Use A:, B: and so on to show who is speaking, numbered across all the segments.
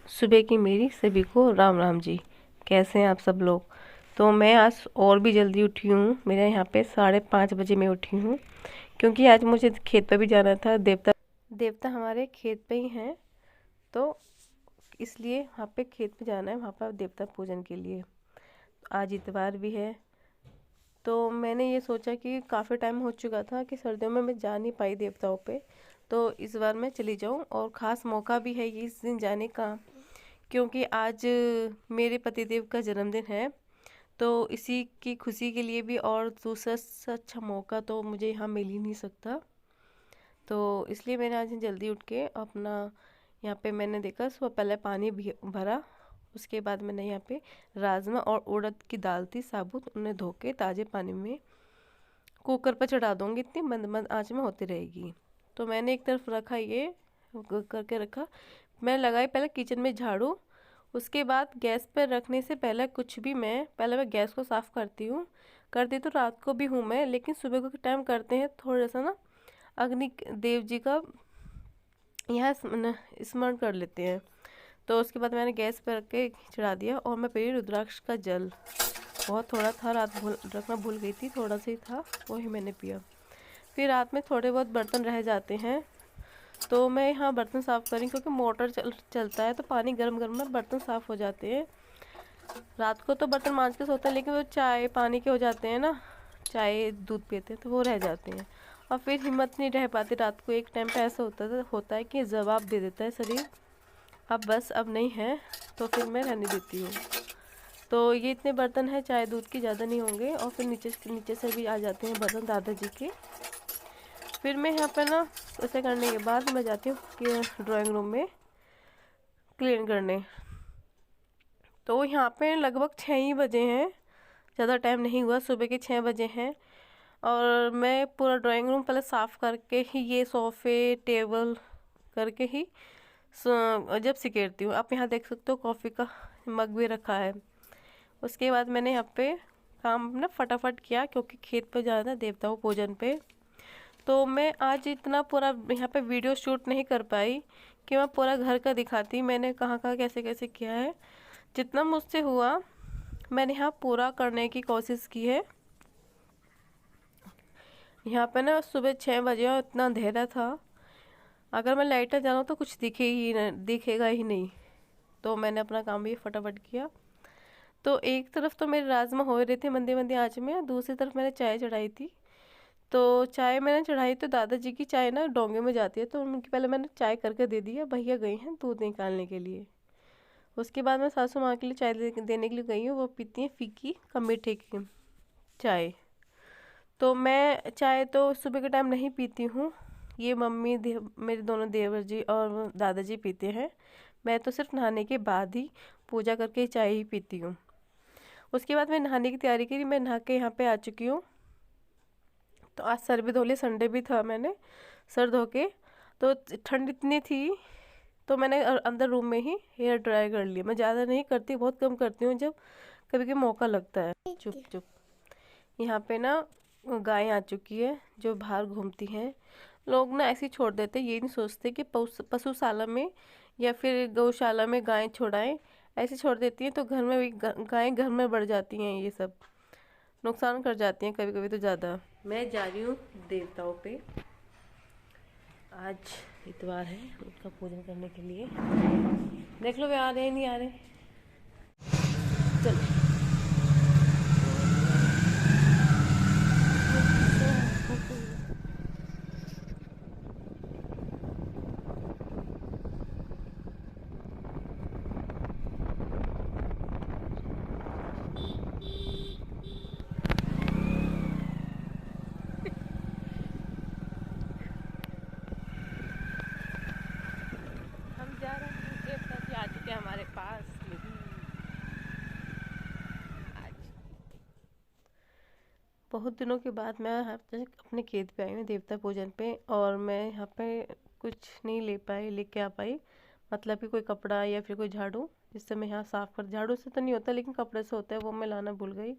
A: सुबह की मेरी सभी को राम राम जी। कैसे हैं आप सब लोग। तो मैं आज और भी जल्दी उठी हूँ। मेरे यहाँ पे 5:30 बजे मैं उठी हूँ, क्योंकि आज मुझे खेत पे भी जाना था। देवता देवता हमारे खेत पे ही हैं, तो इसलिए वहाँ पे खेत पे जाना है, वहाँ पर देवता पूजन के लिए। आज इतवार भी है, तो मैंने ये सोचा कि काफ़ी टाइम हो चुका था कि सर्दियों में मैं जा नहीं पाई देवताओं पे, तो इस बार मैं चली जाऊँ। और ख़ास मौका भी है ये इस दिन जाने का, क्योंकि आज मेरे पतिदेव का जन्मदिन है। तो इसी की खुशी के लिए भी और दूसरा से अच्छा मौका तो मुझे यहाँ मिल ही नहीं सकता। तो इसलिए मैंने आज जल्दी उठ के अपना यहाँ पे मैंने देखा सुबह पहले पानी भी भरा। उसके बाद मैंने यहाँ पे राजमा और उड़द की दाल थी साबुत, उन्हें धो के ताज़े पानी में कुकर पर चढ़ा दूँगी, इतनी मंद मंद आँच में होती रहेगी। तो मैंने एक तरफ रखा, ये करके रखा। मैं लगाई पहले किचन में झाड़ू। उसके बाद गैस पर रखने से पहले कुछ भी मैं गैस को साफ़ करती हूँ। करती तो रात को भी हूँ मैं, लेकिन सुबह को टाइम करते हैं थोड़ा सा ना, अग्नि देव जी का यहाँ स्मरण कर लेते हैं। तो उसके बाद मैंने गैस पर रख के चढ़ा दिया और मैं पी रुद्राक्ष का जल। बहुत थोड़ा था, रात रखना भूल गई थी, थोड़ा सा ही था, वही मैंने पिया। फिर रात में थोड़े बहुत बर्तन रह जाते हैं, तो मैं यहाँ बर्तन साफ़ करी, क्योंकि मोटर चलता है तो पानी गर्म गर्म में बर्तन साफ़ हो जाते हैं। रात को तो बर्तन मांज के सोते हैं, लेकिन वो चाय पानी के हो जाते हैं ना, चाय दूध पीते हैं तो वो रह जाते हैं। और फिर हिम्मत नहीं रह पाती रात को। एक टाइम पे ऐसा होता है कि जवाब दे देता है शरीर, अब बस अब नहीं है, तो फिर मैं रहने देती हूँ। तो ये इतने बर्तन हैं, चाय दूध की ज़्यादा नहीं होंगे। और फिर नीचे से भी आ जाते हैं बर्तन दादाजी के। फिर मैं यहाँ पे ना ऐसे करने के बाद मैं जाती हूँ कि ड्राइंग रूम में क्लीन करने। तो यहाँ पे लगभग 6 ही बजे हैं, ज़्यादा टाइम नहीं हुआ, सुबह के 6 बजे हैं। और मैं पूरा ड्राइंग रूम पहले साफ़ करके ही ये सोफ़े टेबल करके ही जब सिकेरती हूँ। आप यहाँ देख सकते हो कॉफ़ी का मग भी रखा है। उसके बाद मैंने यहाँ पे काम ना फटाफट किया, क्योंकि खेत पे जाना था देवताओं पूजन पे। तो मैं आज इतना पूरा यहाँ पे वीडियो शूट नहीं कर पाई कि मैं पूरा घर का दिखाती, मैंने कहाँ कहाँ कैसे कैसे किया है। जितना मुझसे हुआ मैंने यहाँ पूरा करने की कोशिश की है। यहाँ पे ना सुबह 6 बजे और इतना अंधेरा था, अगर मैं लाइट में जाऊँ तो कुछ दिखेगा ही नहीं। तो मैंने अपना काम भी फटाफट किया। तो एक तरफ तो मेरे राजमा हो रहे थे मंदी मंदी आँच में, दूसरी तरफ मैंने चाय चढ़ाई थी। तो चाय मैंने चढ़ाई तो दादाजी की चाय ना डोंगे में जाती है, तो उनकी पहले मैंने चाय करके दे दिया, भैया गई हैं दूध निकालने के लिए। उसके बाद मैं सासू माँ के लिए चाय देने के लिए गई हूँ, वो पीती हैं फीकी कम मीठे की चाय। तो मैं चाय तो सुबह के टाइम नहीं पीती हूँ, ये मेरे दोनों देवर जी और दादाजी पीते हैं। मैं तो सिर्फ नहाने के बाद ही पूजा करके चाय ही पीती हूँ। उसके बाद मैं नहाने की तैयारी करी, मैं नहा के यहाँ पे आ चुकी हूँ। तो आज सर भी धो लिया, संडे भी था, मैंने सर धो के, तो ठंड इतनी थी तो मैंने अंदर रूम में ही हेयर ड्राई कर लिया। मैं ज़्यादा नहीं करती, बहुत कम करती हूँ जब कभी कभी मौका लगता है। चुप चुप। यहाँ पे ना गाय आ चुकी है जो बाहर घूमती हैं। लोग ना ऐसे ही छोड़ देते, ये नहीं सोचते कि पशुशाला में या फिर गौशाला में गायें छोड़ाएं। ऐसे छोड़ देती हैं तो घर में भी गायें घर में बढ़ जाती हैं, ये सब नुकसान कर जाती हैं कभी कभी तो ज़्यादा। मैं जा रही हूँ देवताओं पे, आज इतवार है, उनका पूजन करने के लिए। देख लो वे आ रहे हैं नहीं आ रहे। चलो। हम जा रहे हैं, देवता जी आ चुके हैं हमारे पास आज। बहुत दिनों के बाद मैं यहाँ पे अपने खेत पे आई हूँ देवता पूजन पे, और मैं यहाँ पे कुछ नहीं लेके आ पाई। मतलब कि कोई कपड़ा या फिर कोई झाड़ू, जिससे मैं यहाँ साफ़ कर, झाड़ू से तो नहीं होता लेकिन कपड़े से होता है, वो मैं लाना भूल गई।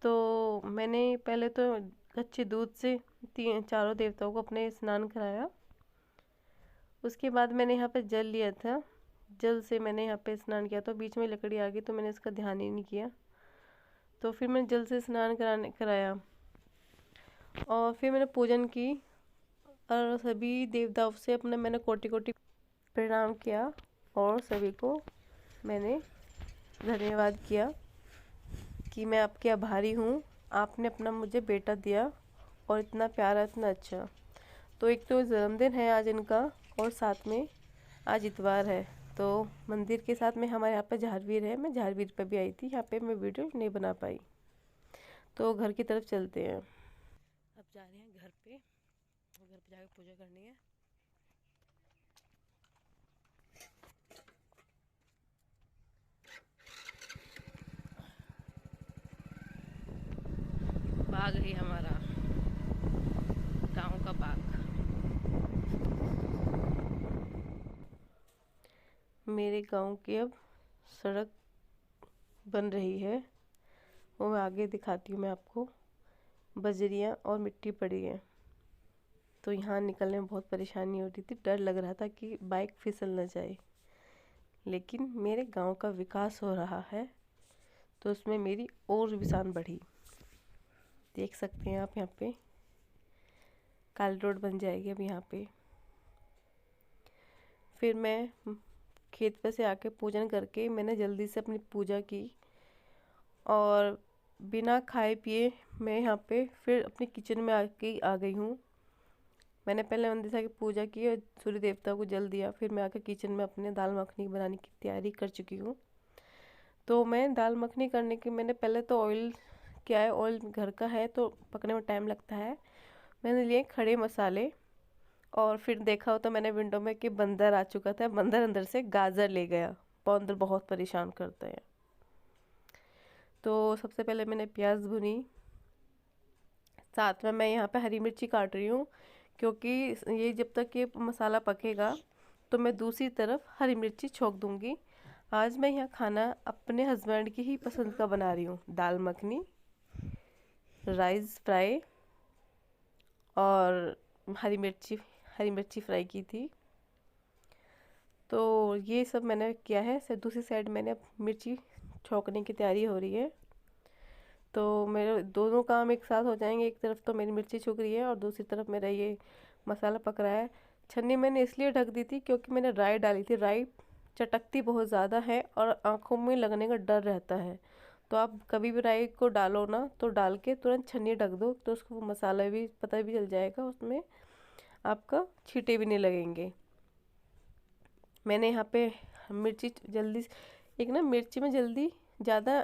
A: तो मैंने पहले तो कच्चे दूध से चारों देवताओं को अपने स्नान कराया। उसके बाद मैंने यहाँ पे जल लिया था जल से मैंने यहाँ पे स्नान किया, तो बीच में लकड़ी आ गई तो मैंने इसका ध्यान ही नहीं किया। तो फिर मैंने जल से स्नान कराया और फिर मैंने पूजन की और सभी देवताओं से अपने मैंने कोटि कोटि प्रणाम किया और सभी को मैंने धन्यवाद किया कि मैं आपके आभारी हूँ, आपने अपना मुझे बेटा दिया और इतना प्यारा, इतना अच्छा। तो एक तो जन्मदिन है आज इनका और साथ में आज इतवार है, तो मंदिर के साथ में हमारे यहाँ पे झारवीर है, मैं झारवीर पे भी आई थी, यहाँ पे मैं वीडियो नहीं बना पाई। तो घर की तरफ चलते हैं, अब जा रहे हैं घर पे जाकर पूजा करनी है। बाग है हमारा, गांव का बाग। मेरे गांव की अब सड़क बन रही है, वो मैं आगे दिखाती हूँ मैं आपको। बजरियाँ और मिट्टी पड़ी है, तो यहाँ निकलने में बहुत परेशानी हो रही थी, डर लग रहा था कि बाइक फिसल न जाए। लेकिन मेरे गांव का विकास हो रहा है तो उसमें मेरी और भी शान बढ़ी। देख सकते हैं आप, यहाँ पे काली रोड बन जाएगी अब यहाँ पे। फिर मैं खेत पे से आके पूजन करके मैंने जल्दी से अपनी पूजा की और बिना खाए पिए मैं यहाँ पे फिर अपनी किचन में आके आ गई हूँ। मैंने पहले मंदिर से आके पूजा की और सूर्य देवता को जल दिया, फिर मैं आके किचन में अपने दाल मखनी बनाने की तैयारी कर चुकी हूँ। तो मैं दाल मखनी करने की मैंने पहले तो ऑयल, क्या है ऑयल घर का है तो पकने में टाइम लगता है, मैंने लिए खड़े मसाले और फिर देखा हो तो मैंने विंडो में कि बंदर आ चुका था, बंदर अंदर से गाजर ले गया, बंदर बहुत परेशान करते हैं। तो सबसे पहले मैंने प्याज भुनी, साथ में मैं यहाँ पे हरी मिर्ची काट रही हूँ क्योंकि ये जब तक ये मसाला पकेगा तो मैं दूसरी तरफ हरी मिर्ची छोंक दूँगी। आज मैं यहाँ खाना अपने हस्बैंड की ही पसंद का बना रही हूँ, दाल मखनी, राइस फ्राई और हरी मिर्ची फ्राई की थी। तो ये सब मैंने किया है। दूसरी साइड मैंने अब मिर्ची छोंकने की तैयारी हो रही है, तो मेरे दोनों काम एक साथ हो जाएंगे। एक तरफ तो मेरी मिर्ची छुक रही है और दूसरी तरफ मेरा ये मसाला पक रहा है। छन्नी मैंने इसलिए ढक दी थी क्योंकि मैंने राई डाली थी, राई चटकती बहुत ज़्यादा है और आँखों में लगने का डर रहता है। तो आप कभी भी राई को डालो ना तो डाल के तुरंत छन्नी ढक दो, तो उसको मसाला भी पता भी चल जाएगा, उसमें आपका छींटे भी नहीं लगेंगे। मैंने यहाँ पे मिर्ची जल्दी, एक ना मिर्ची में जल्दी ज़्यादा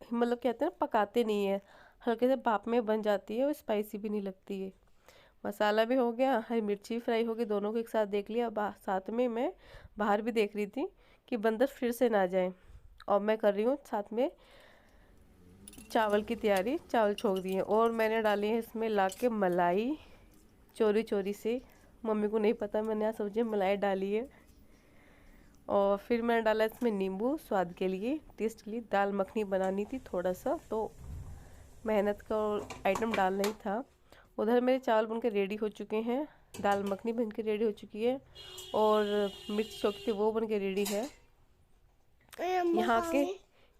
A: मतलब कहते हैं ना पकाते नहीं है, हल्के से भाप में बन जाती है और स्पाइसी भी नहीं लगती है। मसाला भी हो गया, हरी मिर्ची भी फ्राई हो गई, दोनों को एक साथ देख लिया। साथ में मैं बाहर भी देख रही थी कि बंदर फिर से ना जाए, और मैं कर रही हूँ साथ में चावल की तैयारी। चावल छोक दिए और मैंने डाली है इसमें ला के मलाई, चोरी चोरी से, मम्मी को नहीं पता मैंने आज सब्जी में मलाई डाली है। और फिर मैंने डाला इसमें नींबू स्वाद के लिए, टेस्ट के लिए। दाल मखनी बनानी थी थोड़ा सा, तो मेहनत का आइटम डालना ही था। उधर मेरे चावल बनकर रेडी हो चुके हैं, दाल मखनी बन के रेडी हो चुकी है और मिर्च चौकी वो बन के रेडी है।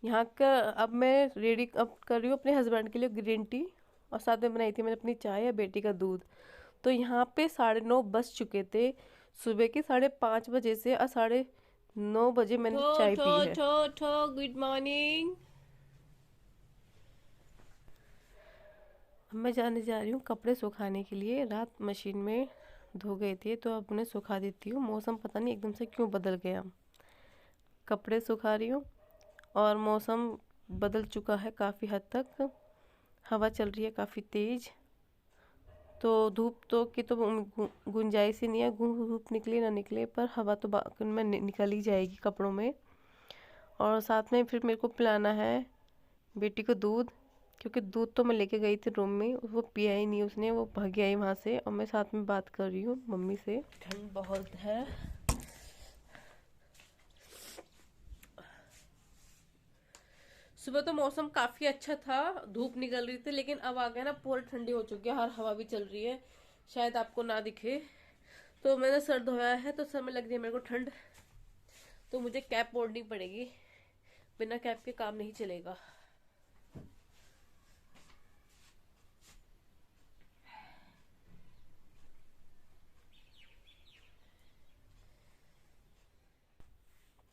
A: यहाँ का अब मैं रेडी अब कर रही हूँ अपने हस्बैंड के लिए ग्रीन टी, और साथ में बनाई थी मैंने अपनी चाय या बेटी का दूध। तो यहाँ पे 9:30 बज चुके थे, सुबह के 5:30 बजे से, और 9:30 बजे मैंने चाय पी है। Good morning. मैं जाने जा रही हूँ कपड़े सुखाने के लिए, रात मशीन में धो गए थे तो अब उन्हें सुखा देती हूँ। मौसम पता नहीं एकदम से क्यों बदल गया, कपड़े सुखा रही हूँ और मौसम बदल चुका है काफ़ी हद तक, हवा चल रही है काफ़ी तेज़। तो धूप तो की तो गुंजाइश ही नहीं है, धूप निकले ना निकले, पर हवा तो में निकल ही जाएगी कपड़ों में। और साथ में फिर मेरे को पिलाना है बेटी को दूध, क्योंकि दूध तो मैं लेके गई थी रूम में, वो पिया ही नहीं उसने, वो भाग गया ही वहाँ से। और मैं साथ में बात कर रही हूँ मम्मी से। ठंड बहुत है, सुबह तो मौसम काफी अच्छा था, धूप निकल रही थी, लेकिन अब आ गया ना पूरी ठंडी हो चुकी है, हर हवा भी चल रही है, शायद आपको ना दिखे। तो मैंने सर धोया है तो सर में लग रही है मेरे को ठंड, तो मुझे कैप ओढ़नी पड़ेगी, बिना कैप के काम नहीं चलेगा।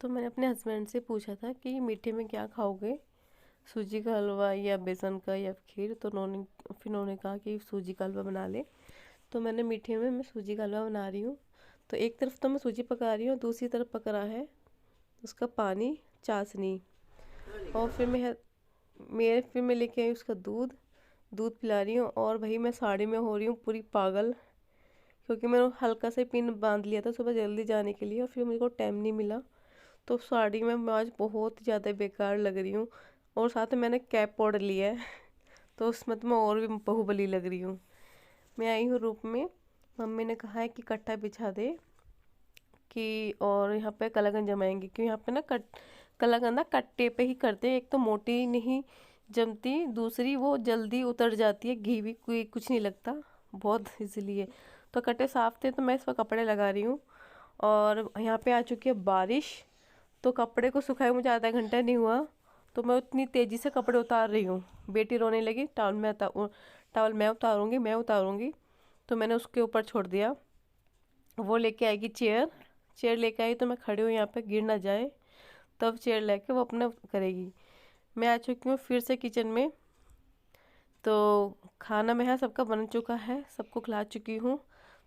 A: तो मैंने अपने हस्बैंड से पूछा था कि मीठे में क्या खाओगे, सूजी का हलवा या बेसन का या खीर। तो उन्होंने कहा कि सूजी का हलवा बना ले। तो मैंने मीठे में मैं सूजी का हलवा बना रही हूँ। तो एक तरफ तो मैं सूजी पका रही हूँ, दूसरी तरफ पक रहा है उसका पानी, चाशनी। और फिर मैं लेके आई उसका दूध, दूध पिला रही हूँ। और भाई मैं साड़ी में हो रही हूँ पूरी पागल, क्योंकि मैंने हल्का सा पिन बांध लिया था सुबह जल्दी जाने के लिए, और फिर मुझे को टाइम नहीं मिला। तो साड़ी में मैं आज बहुत ज़्यादा बेकार लग रही हूँ, और साथ में मैंने कैप ओढ़ लिया है। तो उसमें तो मैं और भी बाहुबली लग रही हूँ। मैं आई हूँ रूप में, मम्मी ने कहा है कि कट्टा बिछा दे कि, और यहाँ पे कलाकंद जमाएंगे, क्योंकि यहाँ पे ना कलाकंद ना कट्टे पे ही करते हैं। एक तो मोटी नहीं जमती, दूसरी वो जल्दी उतर जाती है, घी भी कोई कुछ नहीं लगता बहुत, इसलिए। तो कट्टे साफ थे तो मैं इस पर कपड़े लगा रही हूँ। और यहाँ पे आ चुकी है बारिश, तो कपड़े को सुखाए मुझे आधा घंटा नहीं हुआ, तो मैं उतनी तेज़ी से कपड़े उतार रही हूँ। बेटी रोने लगी, टावल मैं उतारूँगी। तो मैंने उसके ऊपर छोड़ दिया, वो लेके आएगी चेयर। चेयर लेके आई तो मैं खड़ी हूँ यहाँ पे, गिर ना जाए, तब चेयर लेके वो अपना करेगी। मैं आ चुकी हूँ फिर से किचन में। तो खाना मेरा सबका बन चुका है, सबको खिला चुकी हूँ।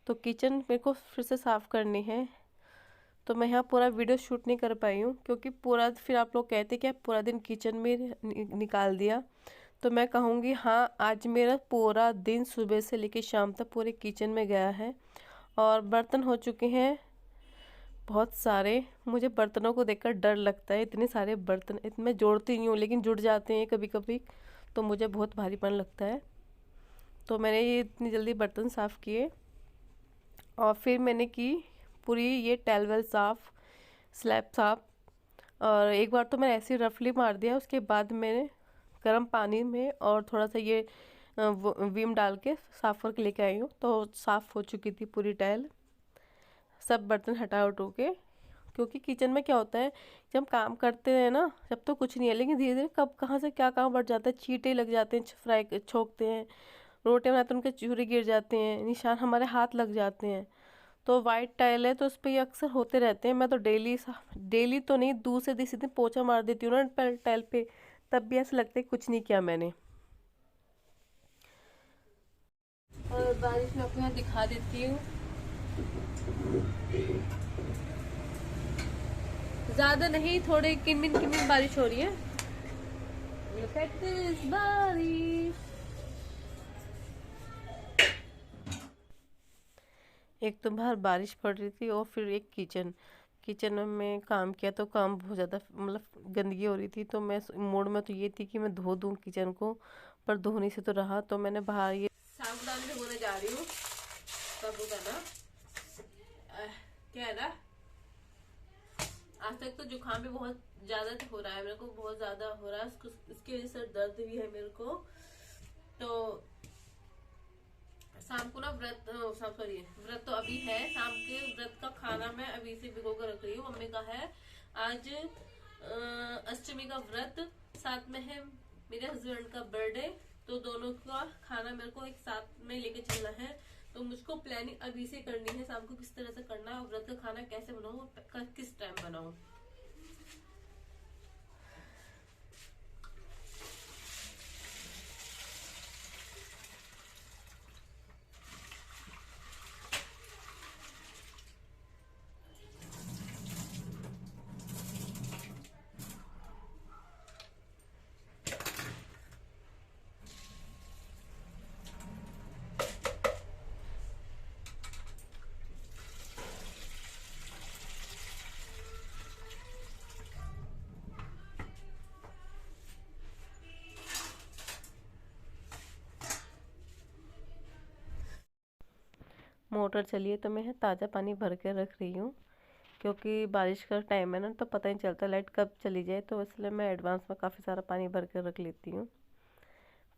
A: तो किचन मेरे को फिर से साफ़ करनी है। तो मैं यहाँ पूरा वीडियो शूट नहीं कर पाई हूँ, क्योंकि पूरा फिर आप लोग कहते कि आप पूरा दिन किचन में निकाल दिया। तो मैं कहूँगी हाँ, आज मेरा पूरा दिन सुबह से लेकर शाम तक पूरे किचन में गया है। और बर्तन हो चुके हैं बहुत सारे। मुझे बर्तनों को देखकर डर लगता है, इतने सारे बर्तन। मैं जोड़ती नहीं हूँ, लेकिन जुड़ जाते हैं कभी कभी, तो मुझे बहुत भारीपन लगता है। तो मैंने ये इतनी जल्दी बर्तन साफ़ किए, और फिर मैंने की पूरी ये टैलवेल साफ़, स्लैब साफ़। और एक बार तो मैंने ऐसे रफली मार दिया, उसके बाद मैंने गर्म पानी में और थोड़ा सा ये विम डाल के साफ़ करके लेके आई हूँ। तो साफ़ हो चुकी थी पूरी टाइल, सब बर्तन हटा उठो के। क्योंकि किचन में क्या होता है, जब काम करते हैं ना, जब तो कुछ नहीं है, लेकिन धीरे धीरे कब कहाँ से क्या काम बढ़ जाता है, चींटे लग जाते हैं, फ्राई छोकते हैं, रोटी बनाते हैं उनके चूरे गिर जाते हैं, निशान हमारे हाथ लग जाते हैं। तो वाइट टाइल है तो उस पर ये अक्सर होते रहते हैं। मैं तो डेली तो नहीं, दूसरे दिन पोछा मार देती हूँ ना टाइल पे, तब भी ऐसा लगता है कुछ नहीं किया मैंने। और बारिश में आपको यहाँ दिखा देती हूँ, ज्यादा नहीं, थोड़े किनमिन किनमिन बारिश हो रही है। Look at this बारिश। एक तो बाहर बारिश पड़ रही थी, और फिर एक किचन में मैं काम किया, तो काम बहुत ज़्यादा मतलब गंदगी हो रही थी। तो मैं मूड में तो ये थी कि मैं धो दूँ किचन को, पर धोने से तो रहा। तो मैंने बाहर ये साबुदाना धोने जा रही हूँ। साबुदाना क्या है ना, आज तक तो जुकाम भी बहुत ज्यादा हो रहा है मेरे को, बहुत ज्यादा हो रहा है, इसकी वजह से दर्द भी है मेरे को। तो शाम को ना व्रत तो अभी है, शाम के व्रत का खाना मैं अभी से भिगो कर रख रही हूँ। मम्मी का है आज अष्टमी का व्रत, साथ में है मेरे हस्बैंड का बर्थडे, तो दोनों का खाना मेरे को एक साथ में लेके चलना है। तो मुझको प्लानिंग अभी से करनी है, शाम को किस तरह से करना है, व्रत का खाना कैसे बनाऊं, किस टाइम बनाऊं। मोटर चलिए, तो मैं ताज़ा पानी भर के रख रही हूँ, क्योंकि बारिश का टाइम है ना, तो पता नहीं चलता लाइट कब चली जाए। तो इसलिए मैं एडवांस में काफ़ी सारा पानी भर के रख लेती हूँ।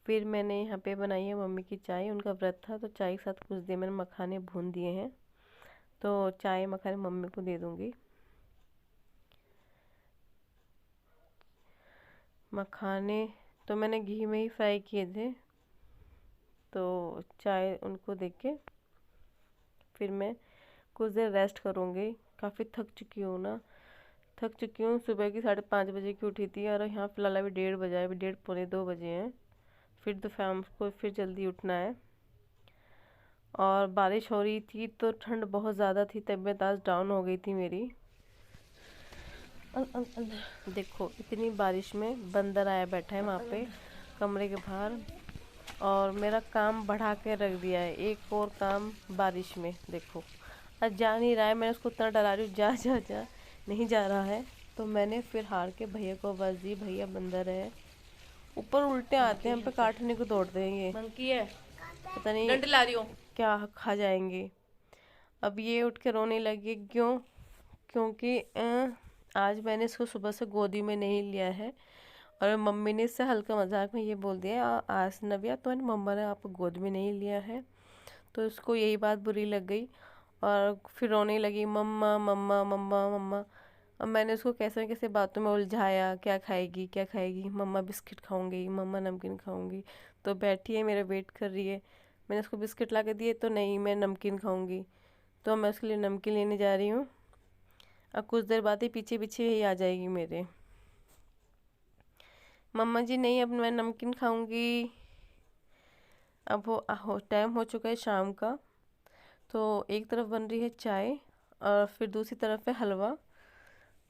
A: फिर मैंने यहाँ पे बनाई है मम्मी की चाय, उनका व्रत था, तो चाय के साथ कुछ दिए मैंने मखाने भून दिए हैं। तो चाय मखाने मम्मी को दे दूँगी। मखाने तो मैंने घी में ही फ्राई किए थे। तो चाय उनको देख के फिर मैं कुछ देर रेस्ट करूँगी। काफ़ी थक चुकी हूँ ना, थक चुकी हूँ। सुबह की 5:30 बजे की उठी थी और यहाँ फ़िलहाल अभी 1:30 बजा है, अभी 1:30 पौने 2 बजे हैं। फिर दोपहर को फिर जल्दी उठना है। और बारिश हो रही थी तो ठंड बहुत ज़्यादा थी, तबीयत आज डाउन हो गई थी मेरी। देखो इतनी बारिश में बंदर आया बैठा है वहाँ पे कमरे के बाहर, और मेरा काम बढ़ा के रख दिया है। एक और काम बारिश में, देखो आज जा नहीं रहा है। मैं उसको इतना डरा रही हूँ, जा जा जा, नहीं जा रहा है। तो मैंने फिर हार के भैया को आवाज़ दी, भैया बंदर है ऊपर, उल्टे आते हैं हम पे, काटने को दौड़ते हैं ये। मंकी है, पता नहीं डंडे ला रही हूँ क्या खा जाएंगे। अब ये उठ के रोने लगी, क्यों? क्योंकि आज मैंने इसको सुबह से गोदी में नहीं लिया है, और मम्मी ने इससे हल्का मजाक में ये बोल दिया, आज नव्या तो मम्मा ने आपको गोद में नहीं लिया है। तो इसको यही बात बुरी लग गई और फिर रोने लगी, मम्मा मम्मा मम्मा मम्मा। अब मैंने उसको कैसे कैसे बातों में उलझाया, क्या खाएगी क्या खाएगी, मम्मा बिस्किट खाऊंगी, मम्मा नमकीन खाऊंगी। तो बैठी है मेरा वेट कर रही है। मैंने उसको बिस्किट ला के दिए तो नहीं, मैं नमकीन खाऊंगी। तो मैं उसके लिए नमकीन लेने जा रही हूँ। अब कुछ देर बाद ही पीछे पीछे ही आ जाएगी मेरे, मम्मा जी नहीं अब मैं नमकीन खाऊंगी। अब वो टाइम हो चुका है शाम का। तो एक तरफ बन रही है चाय और फिर दूसरी तरफ है हलवा।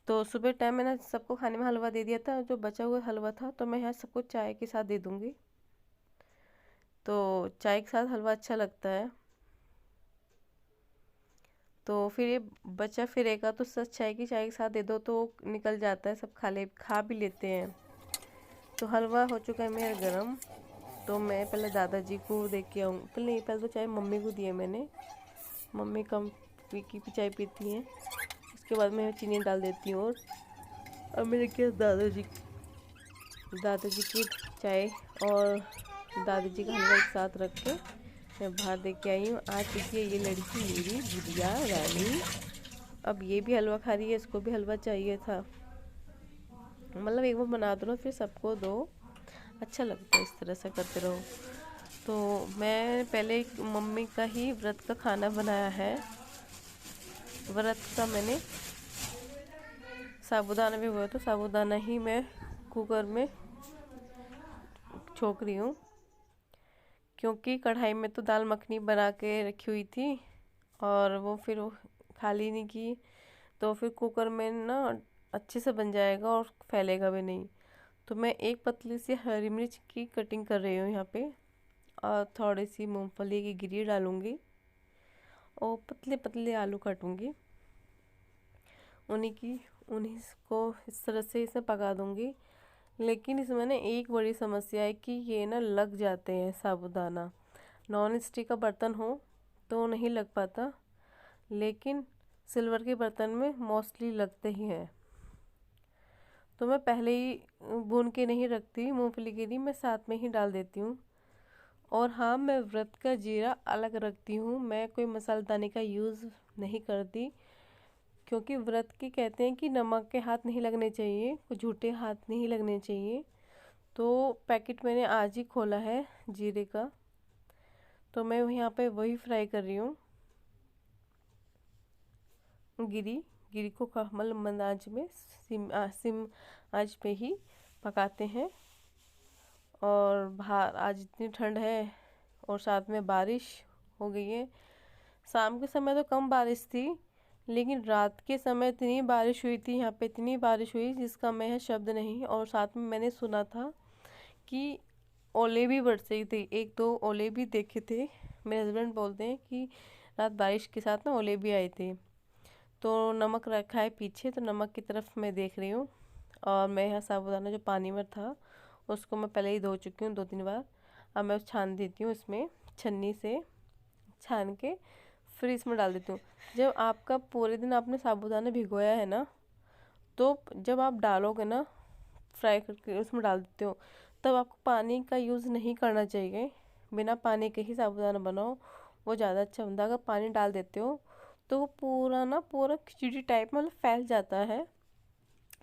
A: तो सुबह टाइम मैंने सबको खाने में हलवा दे दिया था, जो बचा हुआ हलवा था तो मैं यहाँ सबको चाय के साथ दे दूँगी। तो चाय के साथ हलवा अच्छा लगता है। तो फिर ये बचा फिरेगा तो सच चाय के साथ दे दो तो निकल जाता है, सब खा भी लेते हैं। तो हलवा हो चुका है मेरा गरम। तो मैं पहले दादाजी को देख के आऊँ, पहले तो चाय मम्मी को दिए मैंने, मम्मी कम की चाय पीती हैं। उसके बाद मैं चीनी डाल देती हूँ। और मैंने क्या दादाजी की चाय और दादाजी का हलवा एक साथ रख के मैं बाहर देख के आई हूँ। आज देखिए ये लड़की मेरी गुड़िया रानी, अब ये भी हलवा खा रही है, इसको भी हलवा चाहिए था। मतलब एक बार बना दो ना फिर सबको दो, अच्छा लगता है, इस तरह से करते रहो। तो मैं पहले मम्मी का ही व्रत का खाना बनाया है। व्रत का मैंने साबूदाना भी हुआ तो साबूदाना ही मैं कुकर में छोक रही हूँ, क्योंकि कढ़ाई में तो दाल मखनी बना के रखी हुई थी और वो फिर खाली नहीं की। तो फिर कुकर में ना अच्छे से बन जाएगा और फैलेगा भी नहीं। तो मैं एक पतली सी हरी मिर्च की कटिंग कर रही हूँ यहाँ पे, और थोड़ी सी मूंगफली की गिरी डालूँगी और पतले पतले आलू काटूँगी, उन्हीं को इस तरह से इसे पका दूँगी। लेकिन इसमें ना एक बड़ी समस्या है कि ये ना लग जाते हैं साबूदाना। नॉन स्टिक का बर्तन हो तो नहीं लग पाता, लेकिन सिल्वर के बर्तन में मोस्टली लगते ही हैं। तो मैं पहले ही भून के नहीं रखती, मूंगफली गिरी मैं साथ में ही डाल देती हूँ। और हाँ, मैं व्रत का जीरा अलग रखती हूँ, मैं कोई मसालेदानी का यूज़ नहीं करती, क्योंकि व्रत के कहते हैं कि नमक के हाथ नहीं लगने चाहिए, कुछ झूठे हाथ नहीं लगने चाहिए। तो पैकेट मैंने आज ही खोला है जीरे का, तो मैं यहाँ पे वही फ्राई कर रही हूँ। गिरी को मतलब मंद आंच में सिम आंच पे ही पकाते हैं। और बाहर आज इतनी ठंड है और साथ में बारिश हो गई है। शाम के समय तो कम बारिश थी, लेकिन रात के समय इतनी बारिश हुई थी, यहाँ पे इतनी बारिश हुई जिसका मैं शब्द नहीं। और साथ में मैंने सुना था कि ओले भी बरसे थे, 1-2 ओले भी देखे थे। मेरे हस्बैंड बोलते हैं कि रात बारिश के साथ ना ओले भी आए थे। तो नमक रखा है पीछे, तो नमक की तरफ मैं देख रही हूँ। और मैं यहाँ साबूदाना जो पानी में था उसको मैं पहले ही धो चुकी हूँ 2-3 बार। अब मैं छान देती हूँ, इसमें छन्नी से छान के फिर इसमें डाल देती हूँ। जब आपका पूरे दिन आपने साबूदाना भिगोया है ना, तो जब आप डालोगे ना फ्राई करके उसमें डाल देते हो, तब आपको पानी का यूज़ नहीं करना चाहिए। बिना पानी के ही साबूदाना बनाओ, वो ज़्यादा अच्छा बनता है। अगर पानी डाल देते हो तो वो पूरा खिचड़ी टाइप मतलब फैल जाता है,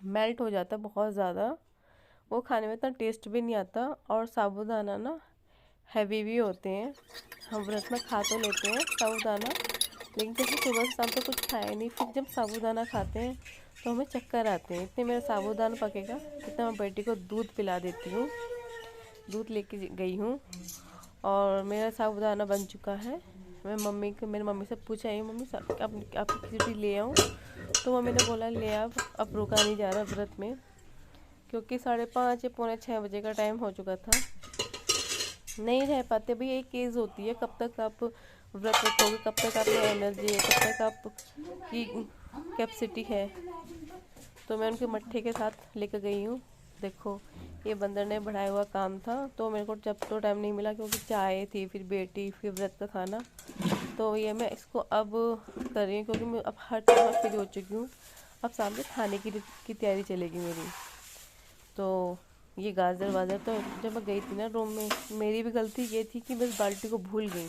A: मेल्ट हो जाता है बहुत ज़्यादा, वो खाने में इतना टेस्ट भी नहीं आता, और साबूदाना ना हैवी भी होते हैं। हम व्रत में खा तो लेते हैं साबूदाना, लेकिन जैसे सुबह से शाम तो कुछ खाया नहीं, फिर जब साबूदाना खाते हैं तो हमें चक्कर आते हैं। इतने मेरा साबूदाना पकेगा, इतना मैं बेटी को दूध पिला देती हूँ। दूध लेके गई हूँ और मेरा साबूदाना बन चुका है। मैं मेरी मम्मी से पूछा है, मम्मी आप खिचड़ी ले आऊँ? तो मम्मी ने बोला ले आप, अब रुका नहीं जा रहा व्रत में, क्योंकि 5:30 या पौने 6 बजे का टाइम हो चुका था। नहीं रह पाते भाई, एक एज होती है, कब तक आप व्रत रखोगे, कब तक आप में एनर्जी है, कब तक आपकी कैपेसिटी है। तो मैं उनके मट्ठे के साथ लेकर गई हूँ। देखो ये बंदर ने बढ़ाया हुआ काम था, तो मेरे को जब तो टाइम नहीं मिला, क्योंकि चाय थी, फिर बेटी, फिर व्रत का खाना। तो ये मैं इसको अब कर रही हूँ, क्योंकि मैं अब हर टाइम फ्री हो चुकी हूँ। अब सामने खाने की तैयारी चलेगी मेरी। तो ये गाजर वाजर तो जब मैं गई थी ना रूम में, मेरी भी गलती ये थी कि बस बाल्टी को भूल गई।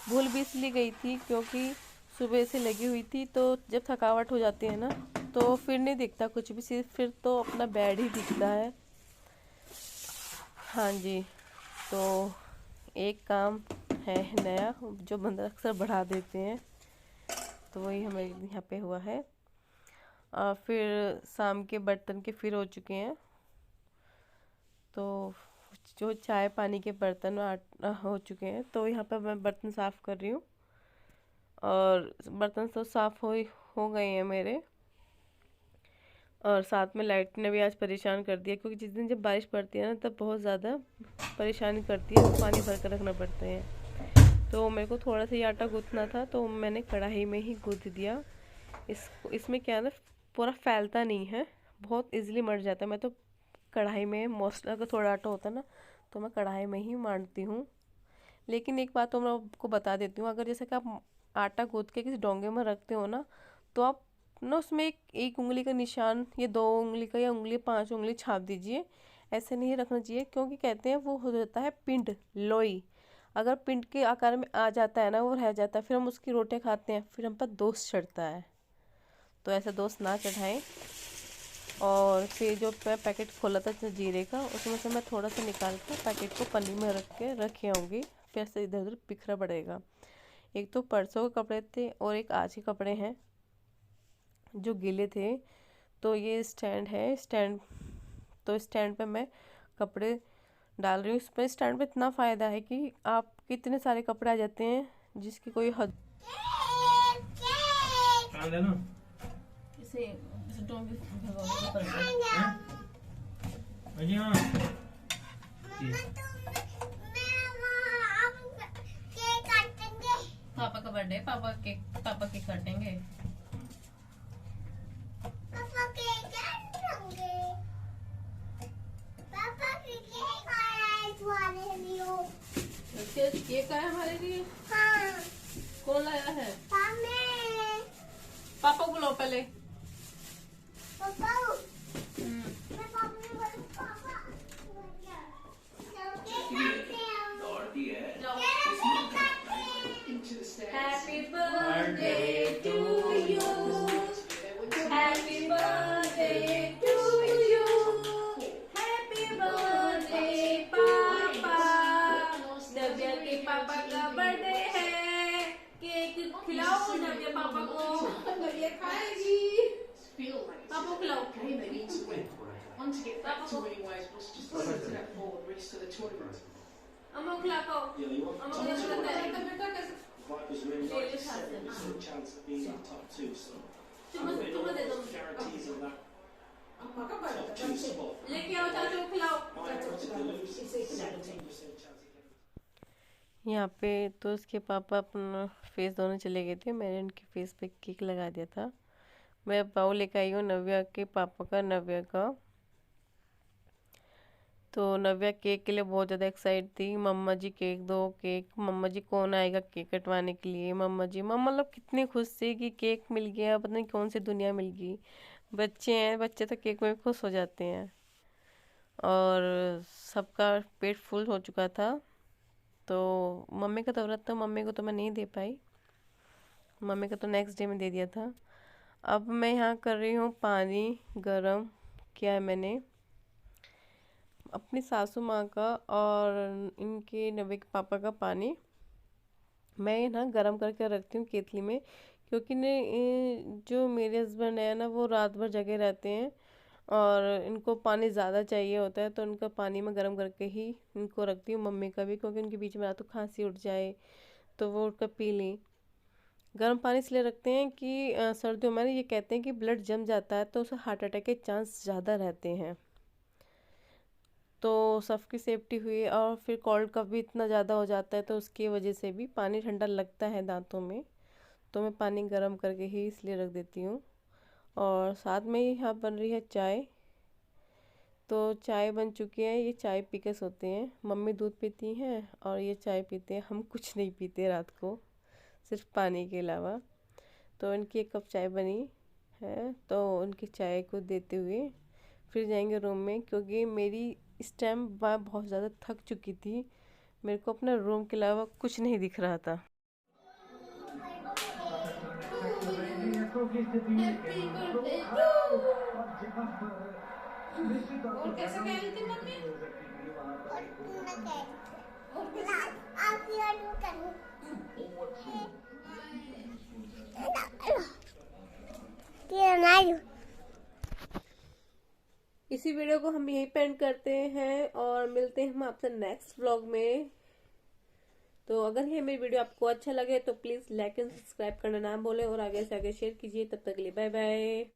A: भूल भी इसलिए गई थी क्योंकि सुबह से लगी हुई थी, तो जब थकावट हो जाती है ना तो फिर नहीं दिखता कुछ भी, सिर्फ फिर तो अपना बेड ही दिखता है। हाँ जी, तो एक काम है नया जो बंदर अक्सर बढ़ा देते हैं, तो वही हमें यहाँ पे हुआ है। फिर शाम के बर्तन के फिर हो चुके हैं, तो जो चाय पानी के बर्तन हो चुके हैं, तो यहाँ पर मैं बर्तन साफ़ कर रही हूँ। और बर्तन तो साफ़ हो गए हैं मेरे। और साथ में लाइट ने भी आज परेशान कर दिया, क्योंकि जिस दिन जब बारिश पड़ती है ना तब बहुत ज़्यादा परेशानी करती है, तो पानी भर कर रखना पड़ते हैं। तो मेरे को थोड़ा सा ये आटा गूँथना था, तो मैंने कढ़ाई में ही गूँथ दिया। इसमें क्या है ना, पूरा फैलता नहीं है, बहुत इजीली मर जाता है। मैं तो कढ़ाई में मोस्ट, अगर थोड़ा आटा होता ना तो मैं कढ़ाई में ही मारती हूँ। लेकिन एक बात तो मैं आपको बता देती हूँ, अगर जैसे कि आप आटा गूँथ के किसी डोंगे में रखते हो ना, तो आप ना उसमें एक उंगली का निशान, या 2 उंगली का, या उंगली 5 उंगली छाप दीजिए। ऐसे नहीं रखना चाहिए, क्योंकि कहते हैं वो हो जाता है पिंड, लोई। अगर पिंड के आकार में आ जाता है ना, वो रह जाता है, फिर हम उसकी रोटियां खाते हैं, फिर हम पर दोष चढ़ता है। तो ऐसा दोष ना चढ़ाएं। और फिर जो मैं पैकेट खोला था जीरे का, उसमें से मैं थोड़ा सा निकाल के पैकेट को पन्नी में रख के रखे आऊँगी, फिर से इधर उधर बिखरा पड़ेगा। एक तो परसों के कपड़े थे और एक आज के कपड़े हैं जो गीले थे। तो ये स्टैंड है, स्टैंड पे मैं कपड़े डाल रही हूँ। इस पर स्टैंड पे इतना फ़ायदा है कि आप कितने सारे कपड़े आ जाते हैं जिसकी कोई हद। इसे डोंगे पापा का बर्थडे, पापा केक काटेंगे। केक आया हमारे लिए। हाँ। कौन लाया है? पापा को बुलाओ पहले। पापा। Happy birthday to you. Happy birthday to you. Happy birthday पापा। नव्या के पापा का बर्थडे है। केक खिलाओ नव्या पापा को। नव्या खाएगी। पापा को खिलाओ। अम्मा को खिलाओ। अम्मा को बेटा कैसे? लेके आओ, चाचू को खिलाओ। यहाँ पे तो उसके पापा अपना फेस धोने चले गए थे, मैंने उनके फेस पे केक लगा दिया था। मैं पाव लेकर आई हूँ नव्या के पापा का, नव्या का। तो नव्या केक के लिए बहुत ज़्यादा एक्साइट थी। मम्मा जी केक दो, केक, मम्मा जी कौन आएगा केक कटवाने के लिए, मम्मा मतलब कितनी खुश थी कि केक मिल गया, पता नहीं कौन सी दुनिया मिल गई। बच्चे हैं, बच्चे तो केक में खुश हो जाते हैं। और सबका पेट फुल हो चुका था। तो मम्मी का तो व्रत था, मम्मी को तो मैं नहीं दे पाई, मम्मी का तो नेक्स्ट डे में दे दिया था। अब मैं यहाँ कर रही हूँ पानी गरम किया है मैंने। अपनी सासू माँ का और इनके नवे के पापा का पानी मैं ना गरम करके रखती हूँ केतली में, क्योंकि ने जो मेरे हस्बैंड है ना वो रात भर जगे रहते हैं और इनको पानी ज़्यादा चाहिए होता है, तो उनका पानी मैं गर्म करके ही इनको रखती हूँ। मम्मी का भी, क्योंकि उनके बीच में रात को खांसी उठ जाए तो वो उठकर पी लें। गर्म पानी इसलिए रखते हैं कि सर्दियों में ना ये कहते हैं कि ब्लड जम जाता है तो उसे हार्ट अटैक के चांस ज़्यादा रहते हैं। तो सबकी सेफ्टी हुई, और फिर कोल्ड कफ भी इतना ज़्यादा हो जाता है तो उसकी वजह से भी पानी ठंडा लगता है दांतों में, तो मैं पानी गर्म करके ही इसलिए रख देती हूँ। और साथ में ही यहाँ बन रही है चाय। तो चाय बन चुकी है, ये चाय पी के सोते हैं। मम्मी दूध पीती हैं और ये चाय पीते हैं, हम कुछ नहीं पीते रात को, सिर्फ पानी के अलावा। तो इनकी एक कप चाय बनी है, तो उनकी चाय को देते हुए फिर जाएंगे रूम में, क्योंकि मेरी इस टाइम मैं बहुत ज़्यादा थक चुकी थी। मेरे को अपना रूम के अलावा कुछ नहीं दिख रहा था।
B: और कैसे कह रही थी मम्मी?
A: इसी वीडियो को हम यहीं पे एंड करते हैं और मिलते हैं हम आपसे नेक्स्ट व्लॉग में। तो अगर ये मेरी वीडियो आपको अच्छा लगे तो प्लीज़ लाइक एंड सब्सक्राइब करना ना भूलें और आगे से आगे शेयर कीजिए। तब तक के लिए बाय बाय।